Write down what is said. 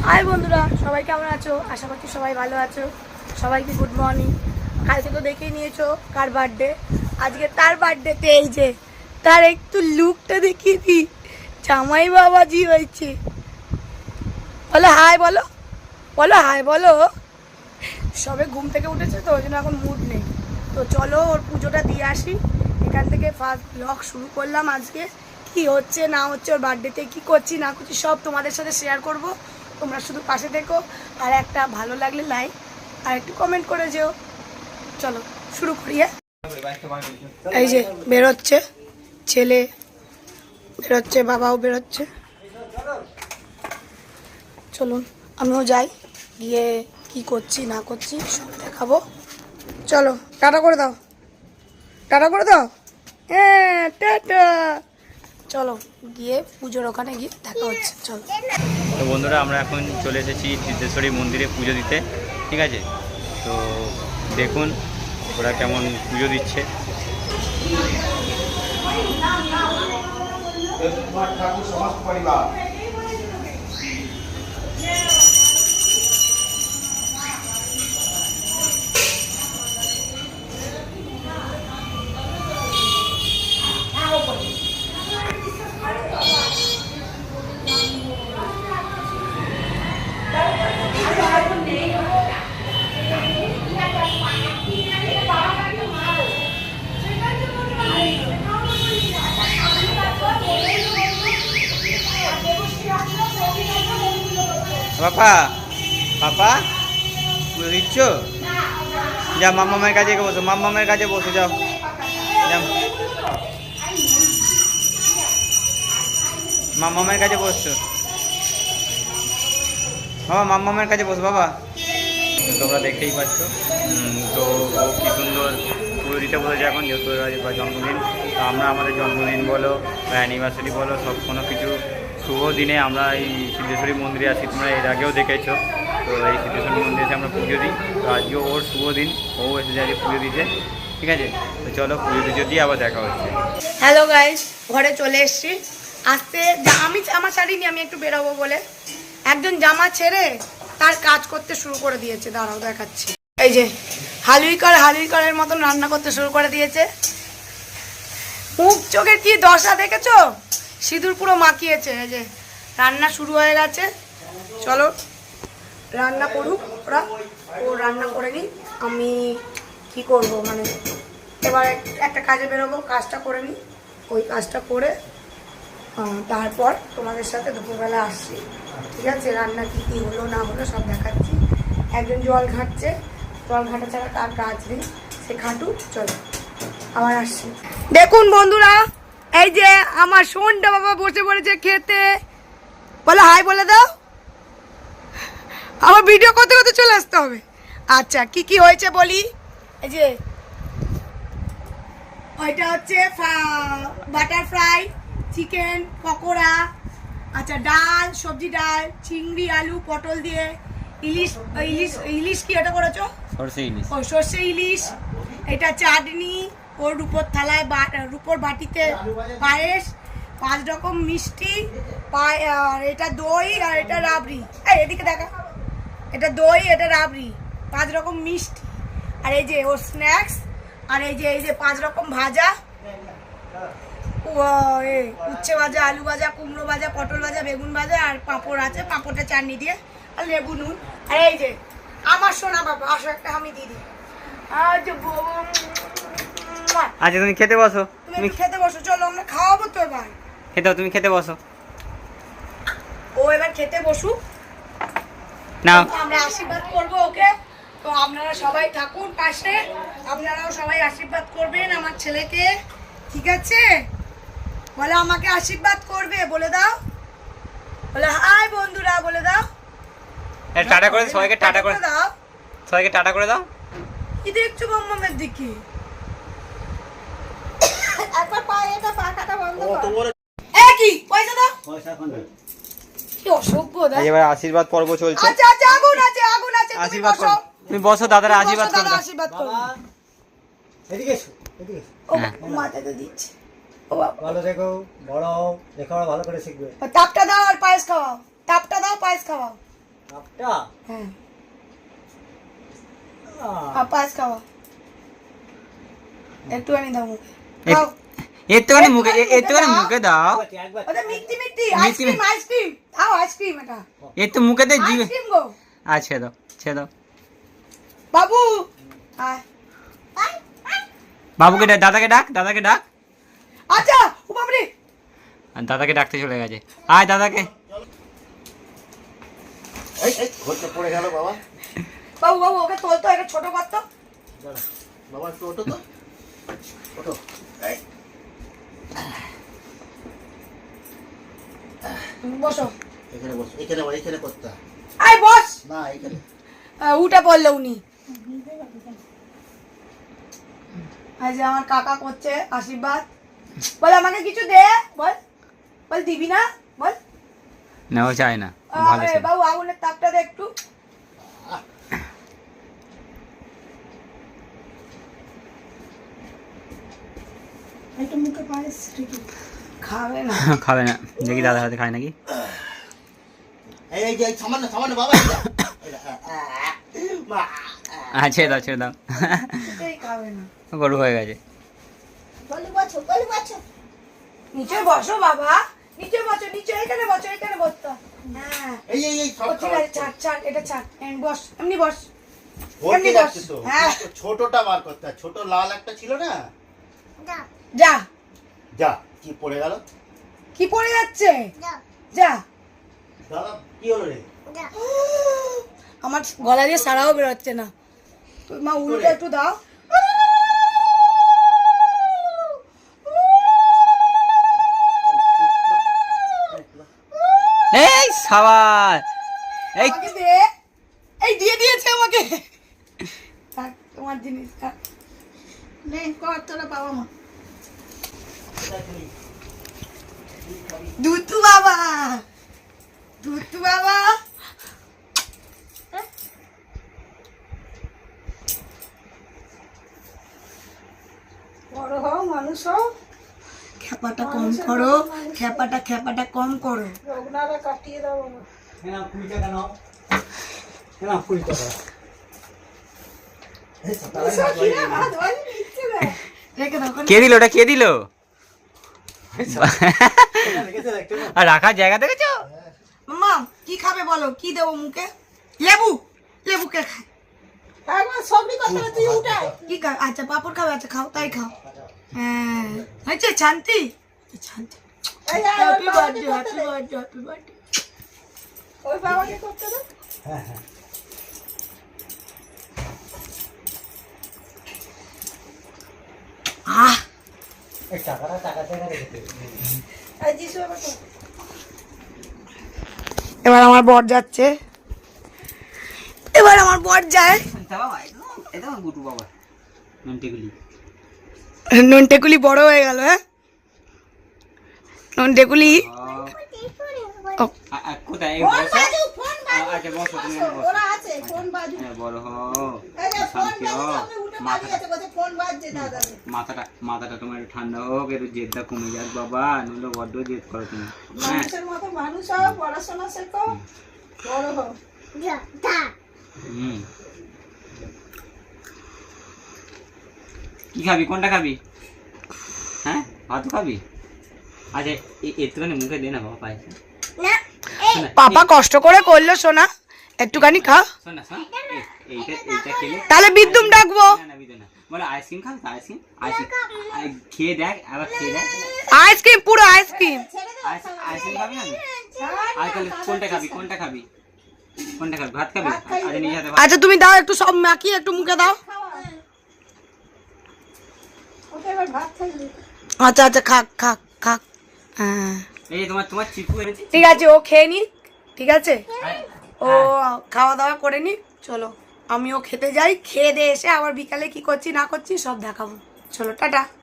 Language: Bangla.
হাই বন্ধুরা, সবাই কেমন আছো? আশা করছি সবাই ভালো আছো। সবাইকে গুড মর্নিং। কালকে তো দেখেই নিয়েছো কার বার্থডে। আজকে তার বার্থডেতে এই যে তার একটু লুকটা দেখিয়ে দিই। জামাই বাবাজি হয়েছে। বলো হাই, বলো বলো হাই বলো। সবে ঘুম থেকে উঠেছে তো ওই জন্য এখন মুড নেই। তো চলো ওর পুজোটা দিয়ে আসি। এখান থেকে ফার্স্ট ব্লগ শুরু করলাম। আজকে কি হচ্ছে না হচ্ছে, ওর বার্থডেতে কী করছি না করছি সব তোমাদের সাথে শেয়ার করব। তোমরা শুধু পাশে থেকো, আর একটা ভালো লাগলে লাইক আর একটু কমেন্ট করে যেও। চলো শুরু করি। এই যে বেরোচ্ছে ছেলে, বেরোচ্ছে, বাবাও বেরোচ্ছে। চলুন আমিও যাই, গিয়ে কি করছি না করছি সব দেখাবো। চলো টাটা করে দাও, টাটা করে দাও। হ্যাঁ টাটা। চলো গিয়ে পুজোর ওখানে গিয়ে দেখা হচ্ছে। চলো তো বন্ধুরা, আমরা এখন চলে এসেছি সিদ্ধেশ্বরী মন্দিরে পুজো দিতে। ঠিক আছে, তো দেখুন ওরা কেমন পুজো দিচ্ছে। পাপা পাপা পুজো দিচ্ছ? যা মাম্মামের কাছে বসো, মাম্মামের কাছে বসে যাও। মাম্মামের কাছে বসছো বাবা, মাম্মামের কাছে বস বাবা। তোমরা দেখতেই পাচ্ছ। তো ও কী সুন্দর পুজো দিতে বলেছে এখন, যেহেতু জন্মদিন। তো আমরা আমাদের জন্মদিন বলো বা অ্যানিভার্সারি বলো, সব কোনো কিছু শুভ দিনে আমরা এই সিদ্ধেশ্বরী মন্দিরে আসি। তোমরা এর আগেও দেখেছো। তো এই সিদ্ধেশ্বরী মন্দিরে এসে আমরা পুজো দিই। তো আজকেও ওর শুভ দিন, ও এসে আজকে পুজো দিতে। ঠিক আছে, তো চলো পুজো দিয়ে আবার দেখা হচ্ছে। হ্যালো গাইস, ঘরে চলে এসছি। আসতে আমি জামা ছাড়িনি, আমি একটু বেরোবো বলে একজন জামা ছেড়ে তার কাজ করতে শুরু করে দিয়েছে। দাঁড়াও দেখাচ্ছি। এই যে হালুইকরের মতন রান্না করতে শুরু করে দিয়েছে। মুখ চোখের কি দশা দেখেছো? সিঁদুর পুরো মাখিয়েছে। এই যে রান্না শুরু হয়ে গেছে। চলো রান্না করুক ওরা, ও রান্না করে নিই। আমি কি করব, মানে এবার একটা কাজে বেরোবো, কাজটা করে নিই। ওই কাজটা করে তারপর তোমাদের সাথে দুপুরবেলা আসছি। ঠিক আছে, রান্না কী কী হলো না হলো সব দেখাচ্ছি। একজন জল ঘাঁটছে, জল ঘাঁটা ছাড়া তার কাজ নেই, সে ঘাঁটুক। চলো আবার আসছি। দেখুন বন্ধুরা, এই যে আমার সোনটা বাবা বসে পড়েছে খেতে। বলো হাই বলে দাও। আমার ভিডিও করতে করতে চলে আসতে হবে। আচ্ছা কি কি হয়েছে বলি। এই যে ওইটা হচ্ছে বাটার ফ্রাই, চিকেন পকোড়া, আচ্ছা ডাল, সবজি ডাল, চিংড়ি আলু পটল দিয়ে, ইলিশ ইলিশ ইলিশ কি এটা করেছো? সরষে ইলিশ। ও সর্ষে ইলিশ। এটা চাটনি, ওর রূপোর থালায় রূপোর বাটিতে পায়েস, 5 রকম মিষ্টি, আর এটা দই, আর এটা রাবড়ি। এই এদিকে দেখা, এটা দই, এটা রাবড়ি, 5 রকম মিষ্টি, আর এই যে ওর স্ন্যাক্স, আর এই যে 5 রকম ভাজা, উচ্ছে ভাজা, আলু ভাজা, কুমড়ো ভাজা, পটল ভাজা, বেগুন ভাজা, আর পাঁপড় আছে, পাঁপড়টা চাটনি দিয়ে, আর লেবু নুন। আর এই যে আমার সোনা বাবা, আসো একটা আমি দিদি। আচ্ছা তুমি খেতে বসো, তুমি খেতে বসো। চলো আমরা খাওয়াবো তো এবার। তুমি খেতে বসো। ও এবার খেতে বসুক, না আমরা আশীর্বাদ করবো ওকে। তো আপনারা সবাই থাকুন পাশে, আপনারাও সবাই আশীর্বাদ করবেন আমার ছেলেকে। ঠিক আছে, বলে আমাকে আশীর্বাদ করবে, বলে দাও। বলে হাই বন্ধুরা বলে দাও। টাটা করে সবাইকে, টাটা করে দাও, সবাইকে টাটা করে দাও। কি দেখছো মাম্মামের দিকে? একবার পায়ে এটা পা কাটা বন্ধ কর। এই কি পয়সা দাও, পয়সা কোন দাও? কি অসভ্য দাও। এবার আশীর্বাদ পর্ব চলছে। আচ্ছা আচ্ছা, আগুন আছে, আগুন আছে। আশীর্বাদ করো, তুমি বসো, দাদারা আশীর্বাদ করো। আশীর্বাদ করো। এদিকে এসো, এদিকে এসো। ও মাথাতে দিচ্ছে। ও বাবা, ভালো থেকো, বড় হও, লেখাপড়া ভালো করে শিখবে। তাপটা দাও আর পায়েস খাওয়াও। তাপটা দাও, পায়েস খাওয়াও। কাপটা হ্যাঁ আহ, পাঁচ খাওয়া একটুখানি দাও মুখে এ- খাও একটুখানি মুখে দাও একবার ওটা মিষ্টি মিষ্টি মিষ্টি আইসক্রিম আইসক্রিম দাও আইসক্রিম এটা একটু মুখেতে জিভে আইসক্রিম গো ছেড়ে দাও ছেড়ে দাও বাবু আয় বাবুকে ডাক, দাদাকে ডাক আচ্ছা ও বাবরে আর দাদাকে ডাকতে চলে গেছে। আয় দাদাকে। এই ঘরটা পড়ে গেল বাবা। বাবু বাবু ওকে তোল তো এটা ছোট কর তো দাঁড়া বাবা একটু ওঠো তো ওঠো এই, বসো এখানে বস এখানে করতে হয়। আয় বস না এখানে উঠে পড়লো উনি আজ আমার কাকা করছে আশীর্বাদ বল আমাকে কিছু দে বল বল দিবি না বল না ও চায় না, ও ভালো ছেলে। বাবু আগুনের তাপটা দে একটু একটু মুখে পায়েস খাবে না খাবে না, দেখি দাদার হাতে খায় নাকি। এই যে সামান্য বাবা মা ছেড়ে দাও কিছুতেই খাবে না গরু হয়ে গেছে। নিচে বসো বাবা নিচে বসো নিচে এখানে বসতো হ্যাঁ এই সব ঠিক আছে ছাড় এটা ছাড় বস এমনি বস ভর্তি এমনি বস যাচ্ছে তো হ্যাঁ ছোটটা বার করতে হয়। ছোট লাল একটা ছিল না যা যা কি পড়ে গেল কি পড়ে যাচ্ছে যা দাদা কি হলো রে আমার গলা দিয়ে সারাও বেরোচ্ছে না তুই মা উল্টা একটু দাও এই সাবাস, এই আমাকে দে এই দিয়ে দিয়েছে আমাকে থাক, তোমার জিনিস থাক। নে কর তোরা বাবা মা দুতু বাবা বড় হও মানুষ হও খেপাটা কম করো খেপাটা কম করো রঘুনাথা কাটিয়ে দাও বাবা না 20 টাকা নাও না 20 টাকা এই সকালে রেখে দাও কে দিল ওটা, কে দিল? রেখেছে একটু আর রাখার জায়গা দেখেছো? মাম্মা কি খাবে বলো কি দেবো মুখে লেবু কে খায় কি খাবে আচ্ছা পাপড় খাবে আচ্ছা খাও তাই খাও হ্যাঁ হয়েছে শান্তি হ্যাপি বার্থডে ওই বাবাকে করতে দাও হ্যাঁ হ্যাঁ এই টাকা রেখেছে এবার আমার বর যাচ্ছে যায় গুটু বাবা নন্টেকুলি বড় হয়ে গেল হ্যাঁ নন্টেকুলি কোথায় আচ্ছা বসো তুমি বড় হও শান্তি হও মাথাটা তোমার একটু ঠান্ডা হোক, একটু জেদটা কমে যাক বাবা, নইলে বড্ড জেদ করো তুমি। হ্যাঁ মানুষ হও পড়াশোনা শেখো বড় হও হুম। কি খাবি, কোনটা খাবি? হ্যাঁ ভাত খাবি? আচ্ছা একটুখানি মুখে দে না বাবা পায়েছে। পাপা কষ্ট করে করলো সোনা একটুখানি খা শোন না শোন, এইটা খেলে তাহলে বিদ্যুম ডাকবো না বিদ্যুৎ না, বলে আইসক্রিম খাবি তো, আইসক্রিম খেয়ে দেখ, আবার খেয়ে দেখ। আইসক্রিম পুরো আইসক্রিম আইসক্রিম খাবি না? আর তাহলে কোনটা খাবি ভাত খাবি? আচ্ছা নিজে হাতে ভাত। আচ্ছা তুমি দাও একটু সব মাখিয়ে একটু মুখে দাও আচ্ছা খাক হ্যাঁ এই যে তোমার চিকু এনেছি। ঠিক আছে ও খেয়ে নি ঠিক আছে ও খাওয়া দাওয়া করে নি চলো আমিও খেতে যাই খেয়ে দিয়ে এসে আবার বিকালে কি করছি না করছি সব দেখাবো চলো টাটা।